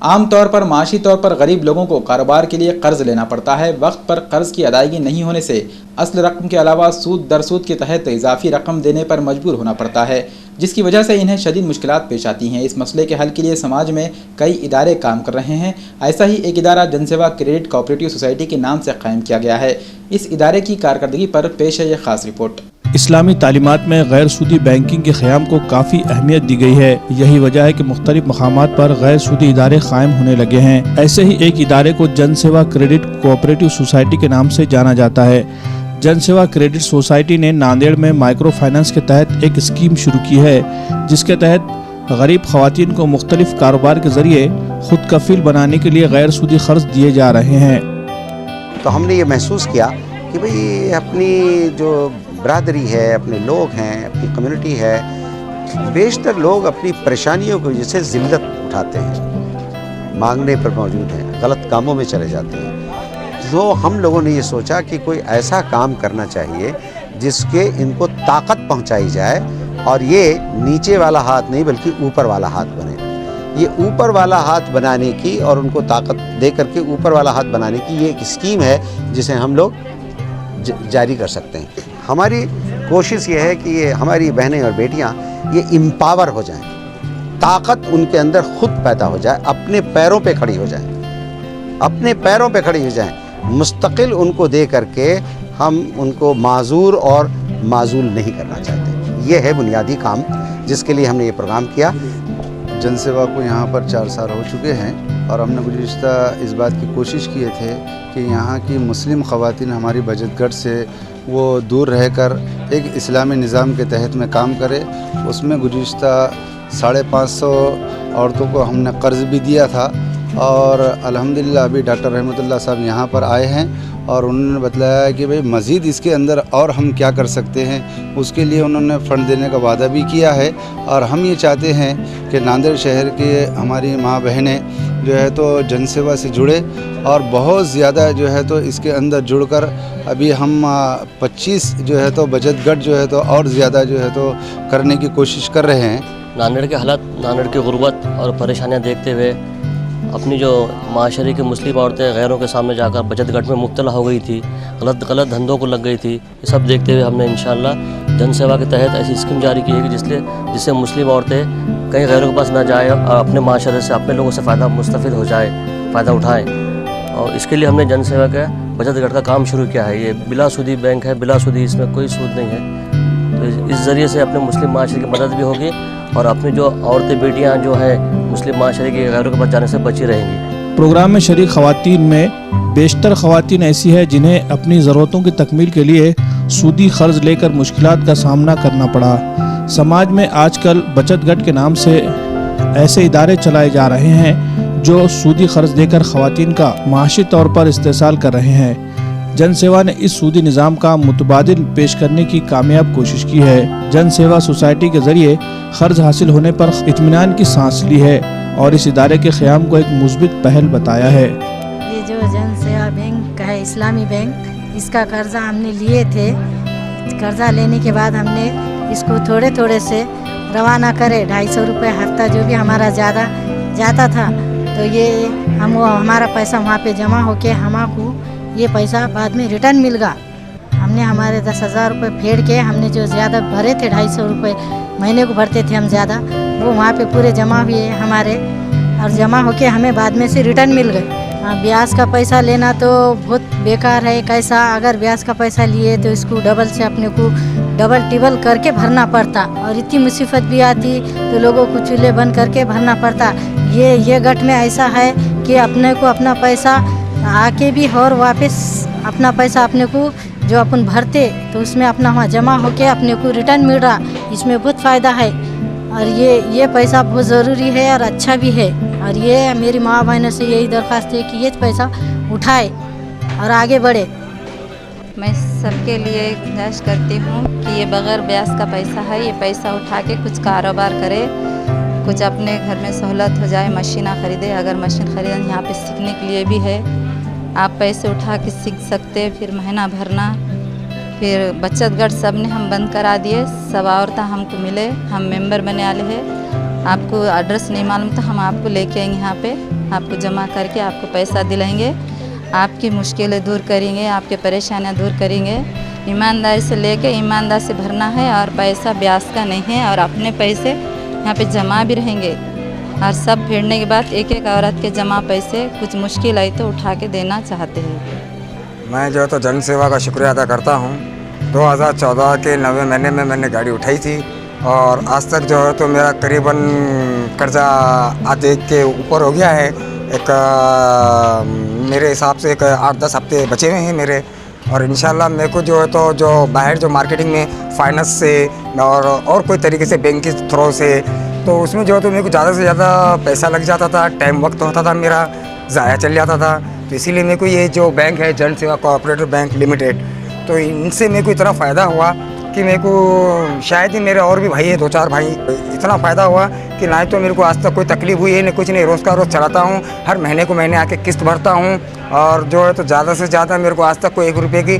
आमतौर पर माशी तौर पर गरीब लोगों को कारोबार के लिए कर्ज लेना पड़ता है। वक्त पर कर्ज की अदायगी नहीं होने से असल रकम के अलावा सूद दर सूद के तहत इजाफी रकम देने पर मजबूर होना पड़ता है, जिसकी वजह से इन्हें शदीद मुश्किलात पेश आती हैं। इस मसले के हल के लिए समाज में कई इदारे काम कर रहे हैं। ऐसा ही एक इदारा जनसेवा क्रेडिट कोऑपरेटिव सोसाइटी के नाम से कायम किया गया है। इस इदारे की कारकर्दगी पर पेश है यह खास रिपोर्ट। इस्लामी तालीमात में गैर सूदी बैंकिंग के क़याम को काफ़ी अहमियत दी गई है। यही वजह है कि मुख्तलिफ मकामात पर गैर सूदी इदारे कायम होने लगे हैं। ऐसे ही एक इदारे को जनसेवा क्रेडिट कोऑपरेटिव सोसाइटी के नाम से जाना जाता है। जनसेवा क्रेडिट सोसाइटी ने नांदेड़ में माइक्रो फाइनेंस के तहत एक स्कीम शुरू की है, जिसके तहत गरीब ख़वातीन को मुख्तलिफ कारोबार के ज़रिए खुद कफील बनाने के लिए गैर सूदी कर्ज दिए जा रहे हैं। तो हमने ये महसूस किया कि भाई अपनी जो बरादरी है, अपने लोग हैं, अपनी कम्युनिटी है, बेशतर लोग अपनी परेशानियों की वजह से ज़िल्लत उठाते हैं, मांगने पर मौजूद हैं, गलत कामों में चले जाते हैं। तो हम लोगों ने ये सोचा कि कोई ऐसा काम करना चाहिए जिसके इनको ताकत पहुंचाई जाए और ये नीचे वाला हाथ नहीं बल्कि ऊपर वाला हाथ बने। ये ऊपर वाला हाथ बनाने की और उनको ताकत दे करके ऊपर वाला हाथ बनाने की ये एक स्कीम है जिसे हम लोग जारी कर सकते हैं। हमारी कोशिश ये है कि ये हमारी बहनें और बेटियां ये एम्पावर हो जाएं, ताकत उनके अंदर खुद पैदा हो जाए, अपने पैरों पे खड़ी हो जाएं, अपने पैरों पे खड़ी हो जाएं। मुस्तकिल उनको दे करके हम उनको माजूर और माजूल नहीं करना चाहते। ये है बुनियादी काम जिसके लिए हमने ये प्रोग्राम किया। जनसेवा को यहाँ पर 4 साल हो चुके हैं और हमने गुज़िश्ता इस बात की कोशिश किए थे कि यहाँ की मुस्लिम ख़वातीन हमारी बचतगढ़ से वो दूर रहकर एक इस्लामी निज़ाम के तहत में काम करे। उसमें गुज़िश्ता 550 औरतों को हमने कर्ज़ भी दिया था और अल्हम्दुलिल्लाह अभी डॉक्टर रहमतुल्लाह साहब यहाँ पर आए हैं और उन्होंने बताया कि भाई मज़ीद इसके अंदर और हम क्या कर सकते हैं। उसके लिए उन्होंने फ़ंड देने का वादा भी किया है और हम ये चाहते हैं कि नांदेड़ शहर के हमारी माँ बहनें जो है तो जनसेवा से जुड़े और बहुत ज़्यादा जो है तो इसके अंदर जुड़कर अभी हम 25 जो है तो बचतगढ़ जो है तो और ज़्यादा जो है तो करने की कोशिश कर रहे हैं। नांदेड़ के हालात, नांदेड़ की गुर्बत और परेशानियाँ देखते हुए अपनी जो माशरे की मुस्लिम औरतें गैरों के सामने जाकर बचतगढ़ में मुब्तला हो गई थी, गलत धंधों को लग गई थी, ये सब देखते हुए हमने इंशाअल्लाह जनसेवा के तहत ऐसी स्कीम जारी की है कि जिससे मुस्लिम औरतें कहीं गैरों के पास ना जाए और अपने माशरे से, अपने लोगों से फ़ायदा मुस्तफ़िद हो जाए, फ़ायदा उठाएँ। और इसके लिए हमने जनसेवा का बचतगढ़ का काम शुरू किया है। ये बिलासूदी बैंक है, बिलासूदी, इसमें कोई सूद नहीं है। तो इस ज़रिए से अपने मुस्लिम माशरे की मदद भी होगी और अपनी जो औरतें बेटियां जो हैं मुस्लिम माशरे के गैरों के पास जाने से बची रहेंगी। प्रोग्राम में शरीक ख़वातीन में बेशतर ख़वातीन ऐसी है जिन्हें अपनी ज़रूरतों की तकमील के लिए सूदी कर्ज लेकर मुश्किलात का सामना करना पड़ा। समाज में आजकल बचतगढ़ के नाम से ऐसे इदारे चलाए जा रहे हैं जो सूदी कर्ज देकर ख़वातीन का माशी तौर पर इस्तेसाल कर रहे हैं। जनसेवा ने इस सूदी निज़ाम का मुतबादिल पेश करने की कामयाब कोशिश की है। जनसेवा सोसाइटी के ज़रिए कर्ज हासिल होने पर इत्मीनान की सांस ली है और इस इदारे के क़याम को एक मुस्बित पहल बताया है। ये जो जनसेवा बैंक है, इस्लामी बैंक, इसका कर्जा हमने लिए थे। कर्जा लेने के बाद हमने इसको थोड़े थोड़े से रवाना करे। 250 रुपये हफ्ता जो भी हमारा ज़्यादा जाता था, तो ये हमारा पैसा वहाँ पे जमा होके हमको ये पैसा बाद में रिटर्न मिल गया। हमने हमारे 10,000 रुपये फेड़ के हमने जो ज़्यादा भरे थे, 250 रुपये महीने को भरते थे हम ज़्यादा, वो वहाँ पे पूरे जमा हुए हमारे और जमा होके हमें बाद में से रिटर्न मिल गए। ब्याज का पैसा लेना तो बहुत बेकार है। कैसा, अगर ब्याज का पैसा लिए तो इसको डबल से अपने को डबल टिबल करके भरना पड़ता और इतनी मुसीबत भी आती तो लोगों को चूल्हे बंद करके भरना पड़ता। ये गठ में ऐसा है कि अपने को अपना पैसा आके भी और वापस अपना पैसा अपने को जो अपन भरते तो उसमें अपना वहाँ जमा होके अपने को रिटर्न मिल रहा। इसमें बहुत फ़ायदा है और ये पैसा बहुत ज़रूरी है और अच्छा भी है। और ये मेरी माँ बहनों से यही दरख्वास्त है कि ये पैसा उठाए और आगे बढ़े। मैं सबके लिए गुजारिश करती हूँ कि ये बग़ैर ब्याज का पैसा है, ये पैसा उठा के कुछ कारोबार करे, कुछ अपने घर में सहूलत हो जाए, मशीना ख़रीदे। अगर मशीन ख़रीदना यहाँ पे सीखने के लिए भी है, आप पैसे उठा के सीख सकते। फिर महीना भरना, फिर बचतगढ़ सब ने हम बंद करा दिए। सब औरतें हमको मिले, हम मेंबर बने वाले हैं। आपको एड्रेस नहीं मालूम तो हम आपको लेके आएंगे यहाँ पे। आपको जमा करके आपको पैसा दिलाएंगे, आपकी मुश्किलें दूर करेंगे, आपके परेशानियां दूर करेंगे। ईमानदारी से लेके ईमानदारी से भरना है और पैसा ब्याज का नहीं है और अपने पैसे यहाँ पे जमा भी रहेंगे और सब फेरने के बाद एक एक औरत के जमा पैसे कुछ मुश्किल आई तो उठा के देना चाहते हैं। मैं जो है तो जन सेवा का शुक्रिया अदा करता हूँ। 2014 के 9वें महीने में मैंने गाड़ी उठाई थी और आज तक जो है तो मेरा करीबन कर्जा आधे के ऊपर हो गया है। एक मेरे हिसाब से एक 8-10 हफ्ते बचे हुए हैं मेरे, और इंशाल्लाह मेरे को जो है तो जो बाहर जो मार्केटिंग में फाइनेंस से और कोई तरीके से बैंक के थ्रू से, तो उसमें जो है तो मेरे को ज़्यादा से ज़्यादा पैसा लग जाता था, टाइम वक्त होता था मेरा ज़ाया चल जाता था। तो इसीलिए मेरे को ये जो बैंक है जन सेवा कोऑपरेटिव बैंक लिमिटेड, तो इनसे मेरे को इतना फ़ायदा हुआ कि मेरे को शायद ही मेरे और भी भाई है 2-4 भाई, इतना फ़ायदा हुआ कि ना तो मेरे को आज तक कोई तकलीफ़ हुई है, न कुछ नहीं। रोज़ का रोज़ चलाता हूँ, हर महीने को महीने आके किस्त भरता हूँ और जो है तो ज़्यादा से ज़्यादा मेरे को आज तक कोई 1 रुपये की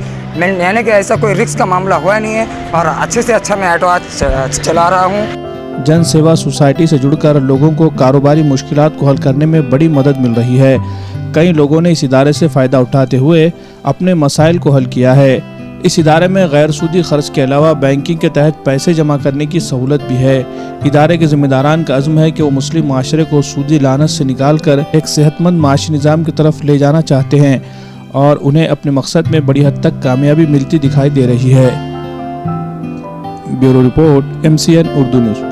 यानी कि ऐसा कोई रिस्क का मामला हुआ नहीं है और अच्छे से अच्छा मैं ऑटो आज चला रहा हूँ। जन सेवा सोसाइटी से जुड़कर लोगों को कारोबारी मुश्किलात को हल करने में बड़ी मदद मिल रही है। कई लोगों ने इस इदारे से फ़ायदा उठाते हुए अपने मसाइल को हल किया है। इस इदारे में गैर सूदी खर्च के अलावा बैंकिंग के तहत पैसे जमा करने की सहूलत भी है। इदारे के जिम्मेदारान का अज़्म है कि वो मुस्लिम माशरे को सूदी लानत से निकाल कर एक सेहतमंद माशी निज़ाम की तरफ ले जाना चाहते हैं और उन्हें अपने मकसद में बड़ी हद तक कामयाबी मिलती दिखाई दे रही है। Bureau report MCN Urdu news.